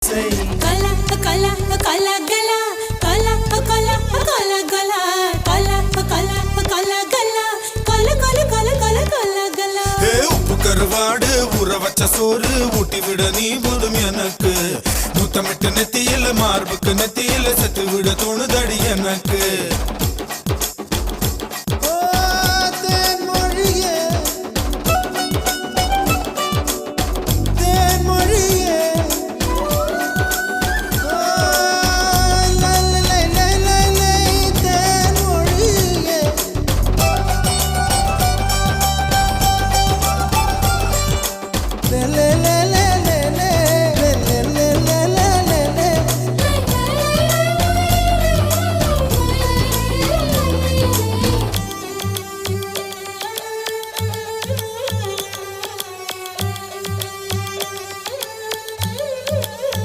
கலா கலா கலா கலா கலா கலா கலா கலா கலா கலா கலா கலா கல கல கல கல கலா கலா உப்பு கருவாடு ஊற வச்ச சோறு ஊட்டி விட நீ போதும் எனக்கு முத்தமிட்டு நெத்தியில மார்புக்கு நெத்தியில சத்து விட தோணுதடி எனக்கு